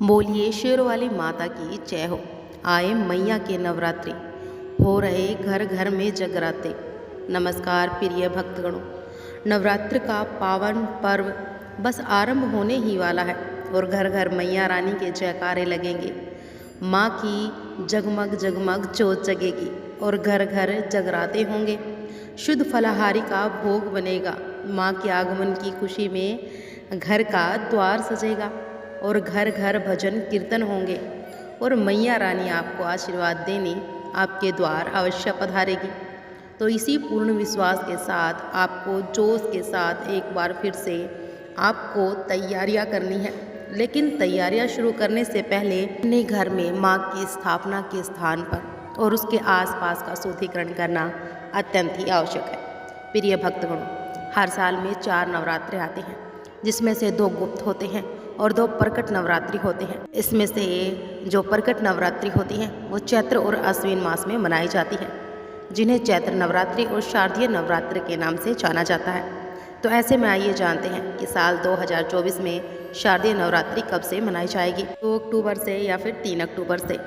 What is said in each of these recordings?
बोलिए शेरों वाली माता की जय हो। आए मैया के नवरात्रि, हो रहे घर घर में जगराते। नमस्कार प्रिय भक्तगणों, नवरात्र का पावन पर्व बस आरंभ होने ही वाला है और घर घर मैया रानी के जयकारे लगेंगे। माँ की जगमग जगमग जोत जगेगी और घर घर जगराते होंगे। शुद्ध फलाहारी का भोग बनेगा। माँ के आगमन की खुशी में घर का द्वार सजेगा और घर घर भजन कीर्तन होंगे और मैया रानी आपको आशीर्वाद देने आपके द्वार अवश्य पधारेगी। तो इसी पूर्ण विश्वास के साथ आपको जोश के साथ एक बार फिर से आपको तैयारियां करनी है। लेकिन तैयारियां शुरू करने से पहले अपने घर में माँ की स्थापना के स्थान पर और उसके आसपास का शुद्धिकरण करना अत्यंत ही आवश्यक है। प्रिय भक्तगणों, हर साल में 4 नवरात्रे आते हैं, जिसमें से 2 गुप्त होते हैं और 2 प्रकट नवरात्रि होते हैं। इसमें से जो प्रकट नवरात्रि होती हैं वो चैत्र और आश्विन मास में मनाई जाती है, जिन्हें चैत्र नवरात्रि और शारदीय नवरात्रि के नाम से जाना जाता है। तो ऐसे में आइए जानते हैं कि साल 2024 में शारदीय नवरात्रि कब से मनाई जाएगी। 2 अक्टूबर से या फिर 3 अक्टूबर से।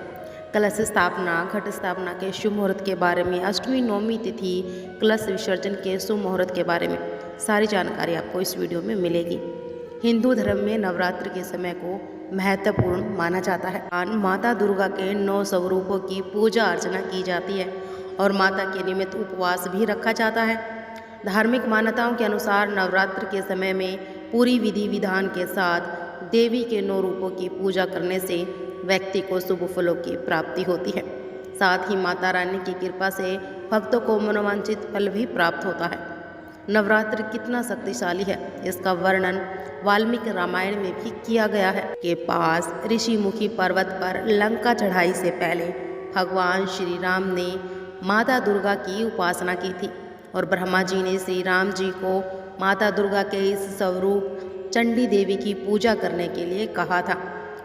कलश स्थापना, घट स्थापना के शुभ मुहूर्त के बारे में, अष्टमी नवमी तिथि, कलश विसर्जन के शुभ मुहूर्त के बारे में सारी जानकारी आपको इस वीडियो में मिलेगी। हिंदू धर्म में नवरात्र के समय को महत्वपूर्ण माना जाता है। माता दुर्गा के 9 स्वरूपों की पूजा अर्चना की जाती है और माता के निमित्त उपवास भी रखा जाता है। धार्मिक मान्यताओं के अनुसार नवरात्र के समय में पूरी विधि विधान के साथ देवी के 9 रूपों की पूजा करने से व्यक्ति को शुभ फलों की प्राप्ति होती है। साथ ही माता रानी की कृपा से भक्तों को मनोवांछित फल भी प्राप्त होता है। नवरात्र कितना शक्तिशाली है, इसका वर्णन वाल्मीकि रामायण में भी किया गया है। के पास ऋषिमुखी पर्वत पर लंका चढ़ाई से पहले भगवान श्री राम ने माता दुर्गा की उपासना की थी और ब्रह्मा जी ने श्री राम जी को माता दुर्गा के इस स्वरूप चंडी देवी की पूजा करने के लिए कहा था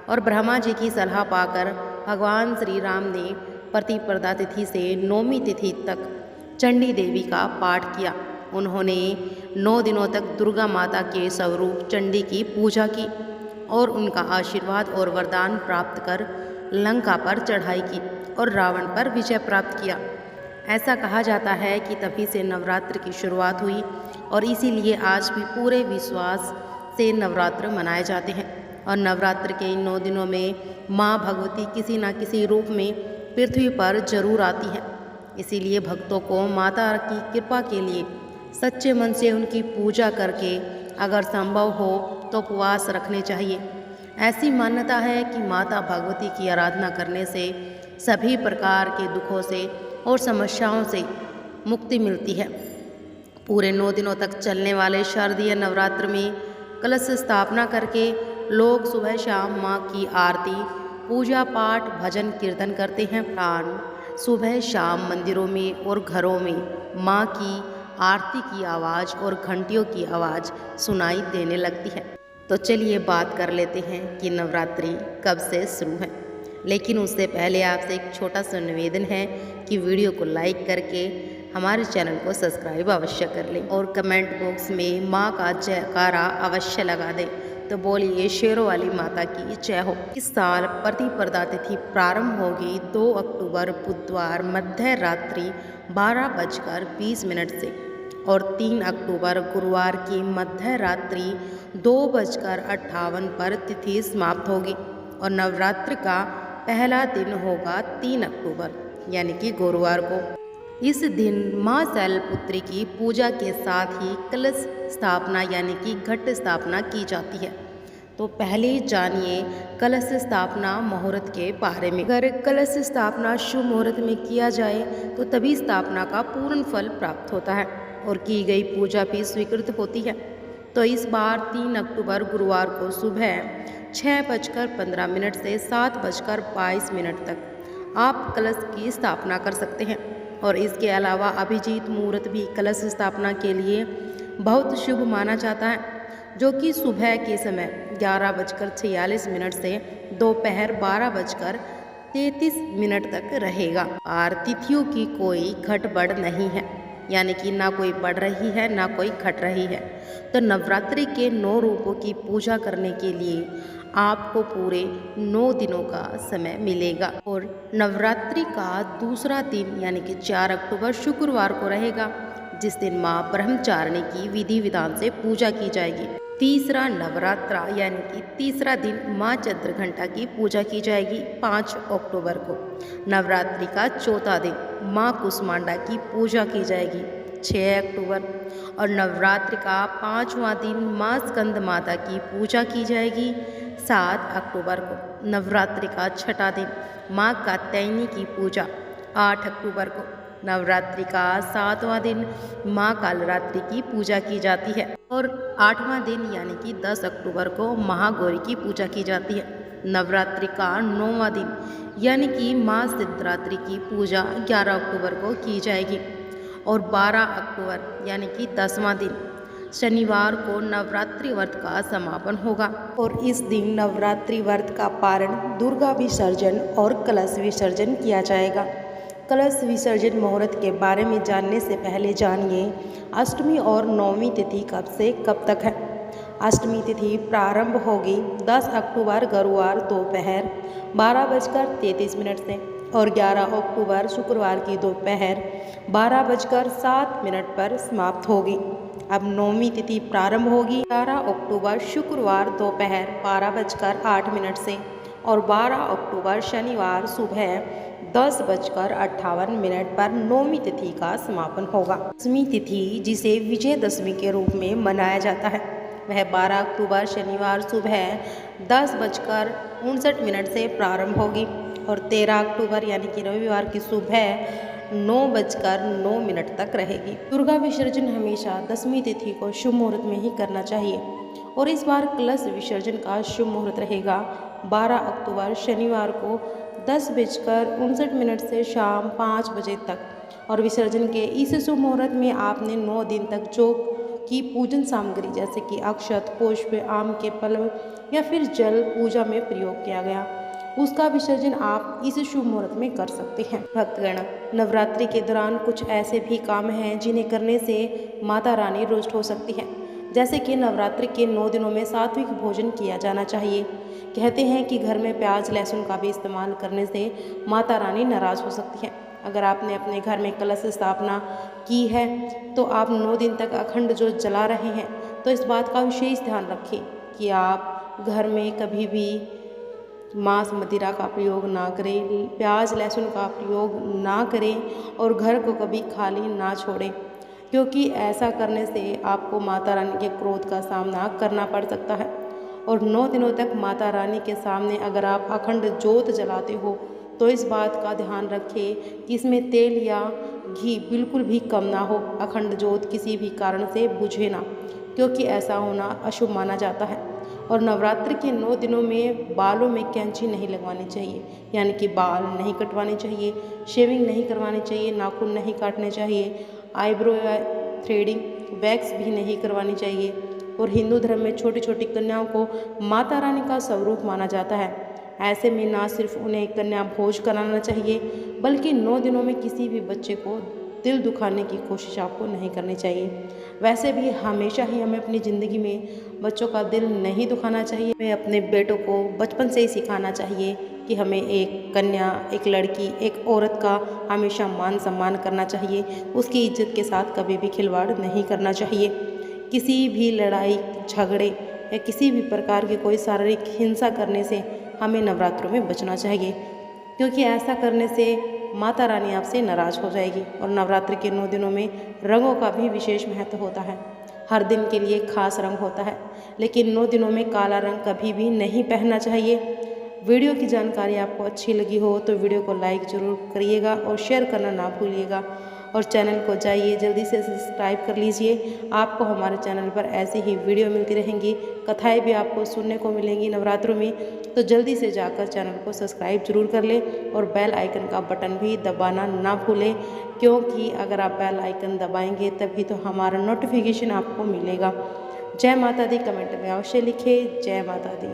और ब्रह्मा जी की सलाह पाकर भगवान श्री राम ने प्रतिपदा तिथि से नौमी तिथि तक चंडी देवी का पाठ किया। उन्होंने 9 दिनों तक दुर्गा माता के स्वरूप चंडी की पूजा की और उनका आशीर्वाद और वरदान प्राप्त कर लंका पर चढ़ाई की और रावण पर विजय प्राप्त किया। ऐसा कहा जाता है कि तभी से नवरात्र की शुरुआत हुई और इसीलिए आज भी पूरे विश्वास से नवरात्र मनाए जाते हैं। और नवरात्र के इन 9 दिनों में माँ भगवती किसी न किसी रूप में पृथ्वी पर जरूर आती है। इसीलिए भक्तों को माता की कृपा के लिए सच्चे मन से उनकी पूजा करके अगर संभव हो तो उपवास रखने चाहिए। ऐसी मान्यता है कि माता भगवती की आराधना करने से सभी प्रकार के दुखों से और समस्याओं से मुक्ति मिलती है। पूरे 9 दिनों तक चलने वाले शारदीय नवरात्र में कलश स्थापना करके लोग सुबह शाम माँ की आरती, पूजा पाठ, भजन कीर्तन करते हैं। सुबह शाम मंदिरों में और घरों में माँ की आरती की आवाज़ और घंटियों की आवाज़ सुनाई देने लगती है। तो चलिए बात कर लेते हैं कि नवरात्रि कब से शुरू है। लेकिन उससे पहले आपसे एक छोटा सा निवेदन है कि वीडियो को लाइक करके हमारे चैनल को सब्सक्राइब अवश्य कर लें और कमेंट बॉक्स में माँ का जयकारा अवश्य लगा दें। तो बोलिए शेरों वाली माता की जय हो। इस साल प्रतिपदा तिथि प्रारंभ होगी 2 अक्टूबर बुधवार मध्य रात्रि 12:20 से और 3 अक्टूबर गुरुवार की मध्य रात्रि 2:58 पर तिथि समाप्त होगी और नवरात्र का पहला दिन होगा 3 अक्टूबर यानी कि गुरुवार को। इस दिन माँ शैलपुत्री की पूजा के साथ ही कलश स्थापना यानी कि घट स्थापना की जाती है। तो पहले जानिए कलश स्थापना मुहूर्त के बारे में। अगर कलश स्थापना शुभ मुहूर्त में किया जाए तो तभी स्थापना का पूर्ण फल प्राप्त होता है और की गई पूजा भी स्वीकृत होती है। तो इस बार 3 अक्टूबर गुरुवार को सुबह 6:15 से 7:22 तक आप कलश की स्थापना कर सकते हैं। और इसके अलावा अभिजीत मुहूर्त भी कलश स्थापना के लिए बहुत शुभ माना जाता है, जो कि सुबह के समय 11:46 से दोपहर 12:33 तक रहेगा। और तिथियों की कोई घटबढ़ नहीं है, यानी कि ना कोई बढ़ रही है ना कोई घट रही है। तो नवरात्रि के 9 रूपों की पूजा करने के लिए आपको पूरे 9 दिनों का समय मिलेगा। और नवरात्रि का दूसरा दिन यानी कि 4 अक्टूबर शुक्रवार को रहेगा, जिस दिन माँ ब्रह्मचारिणी की विधि विधान से पूजा की जाएगी। तीसरा नवरात्रा यानी कि तीसरा दिन माँ चंद्रघंटा की पूजा की जाएगी 5 अक्टूबर को। नवरात्रि का चौथा दिन माँ कुष्मांडा की पूजा की जाएगी 6 अक्टूबर। और नवरात्रि का 5वां दिन माँ स्कंद माता की पूजा की जाएगी 7 अक्टूबर को। नवरात्रि का छठा दिन माँ कात्यायनी की पूजा 8 अक्टूबर को। नवरात्रि का 7वां दिन माँ कालरात्रि की पूजा की जाती है। और 8वां दिन यानी कि 10 अक्टूबर को महागौरी की पूजा की जाती है। नवरात्रि का 9वां दिन यानी कि माँ सिद्धरात्रि की पूजा 11 अक्टूबर को की जाएगी। और 12 अक्टूबर यानी कि 10वां दिन शनिवार को नवरात्रि व्रत का समापन होगा। और इस दिन नवरात्रि व्रत का पारण, दुर्गा विसर्जन और कलश विसर्जन किया जाएगा। कलश विसर्जन मुहूर्त के बारे में जानने से पहले जानिए अष्टमी और नवमी तिथि कब से कब तक है। अष्टमी तिथि प्रारंभ होगी 10 अक्टूबर गुरुवार दोपहर 12:33 से और 11 अक्टूबर शुक्रवार की दोपहर 12:07 पर समाप्त होगी। अब नवमी तिथि प्रारंभ होगी 11 अक्टूबर शुक्रवार दोपहर 12:08 से और 12 अक्टूबर शनिवार सुबह 10:58 पर नवमी तिथि का समापन होगा। दसवीं तिथि जिसे विजयदशमी के रूप में मनाया जाता है वह 12 अक्टूबर शनिवार सुबह 10:59 से प्रारंभ होगी और 13 अक्टूबर यानी कि रविवार की सुबह 9:09 तक रहेगी। दुर्गा विसर्जन हमेशा दसवीं तिथि को शुभ मुहूर्त में ही करना चाहिए और इस बार कलश विसर्जन का शुभ मुहूर्त रहेगा 12 अक्टूबर शनिवार को 10:59 से शाम 5 बजे तक। और विसर्जन के इस शुभ मुहूर्त में आपने 9 दिन तक जो की पूजन सामग्री जैसे कि अक्षत, पुष्प, आम के पल्लव या फिर जल पूजा में प्रयोग किया गया उसका विसर्जन आप इस शुभ मुहूर्त में कर सकते हैं। भक्तगण, नवरात्रि के दौरान कुछ ऐसे भी काम हैं जिन्हें करने से माता रानी रुष्ट हो सकती है, जैसे कि नवरात्रि के 9 दिनों में सात्विक भोजन किया जाना चाहिए। कहते हैं कि घर में प्याज लहसुन का भी इस्तेमाल करने से माता रानी नाराज़ हो सकती है। अगर आपने अपने घर में कलश स्थापना की है तो आप 9 दिन तक अखंड ज्योत जला रहे हैं तो इस बात का विशेष ध्यान रखें कि आप घर में कभी भी मांस मदिरा का प्रयोग ना करें, प्याज लहसुन का प्रयोग ना करें और घर को कभी खाली ना छोड़ें, क्योंकि ऐसा करने से आपको माता रानी के क्रोध का सामना करना पड़ सकता है। और 9 दिनों तक माता रानी के सामने अगर आप अखंड ज्योत जलाते हो तो इस बात का ध्यान रखें कि इसमें तेल या घी बिल्कुल भी कम ना हो। अखंड ज्योत किसी भी कारण से बुझे ना, क्योंकि ऐसा होना अशुभ माना जाता है। और नवरात्रि के 9 दिनों में बालों में कैंची नहीं लगवानी चाहिए, यानी कि बाल नहीं कटवाने चाहिए, शेविंग नहीं करवानी चाहिए, नाखून नहीं काटने चाहिए, आईब्रो या थ्रेडिंग, वैक्स भी नहीं करवानी चाहिए। और हिंदू धर्म में छोटी छोटी कन्याओं को माता रानी का स्वरूप माना जाता है। ऐसे में ना सिर्फ उन्हें कन्या भोज कराना चाहिए बल्कि 9 दिनों में किसी भी बच्चे को दिल दुखाने की कोशिश आपको नहीं करनी चाहिए। वैसे भी हमेशा ही हमें अपनी ज़िंदगी में बच्चों का दिल नहीं दुखाना चाहिए। हमें अपने बेटों को बचपन से ही सिखाना चाहिए कि हमें एक कन्या, एक लड़की, एक औरत का हमेशा मान सम्मान करना चाहिए, उसकी इज्जत के साथ कभी भी खिलवाड़ नहीं करना चाहिए। किसी भी लड़ाई झगड़े या किसी भी प्रकार की कोई शारीरिक हिंसा करने से हमें नवरात्रों में बचना चाहिए, क्योंकि ऐसा करने से माता रानी आपसे नाराज़ हो जाएगी। और नवरात्रि के 9 दिनों में रंगों का भी विशेष महत्व होता है। हर दिन के लिए खास रंग होता है, लेकिन 9 दिनों में काला रंग कभी भी नहीं पहनना चाहिए। वीडियो की जानकारी आपको अच्छी लगी हो तो वीडियो को लाइक ज़रूर करिएगा और शेयर करना ना भूलिएगा। और चैनल को जाइए जल्दी से सब्सक्राइब कर लीजिए। आपको हमारे चैनल पर ऐसी ही वीडियो मिलती रहेंगी, कथाएं भी आपको सुनने को मिलेंगी नवरात्रों में, तो जल्दी से जाकर चैनल को सब्सक्राइब जरूर कर लें और बेल आइकन का बटन भी दबाना ना भूलें, क्योंकि अगर आप बेल आइकन दबाएंगे तभी तो हमारा नोटिफिकेशन आपको मिलेगा। जय माता दी कमेंट में अवश्य लिखें। जय माता दी।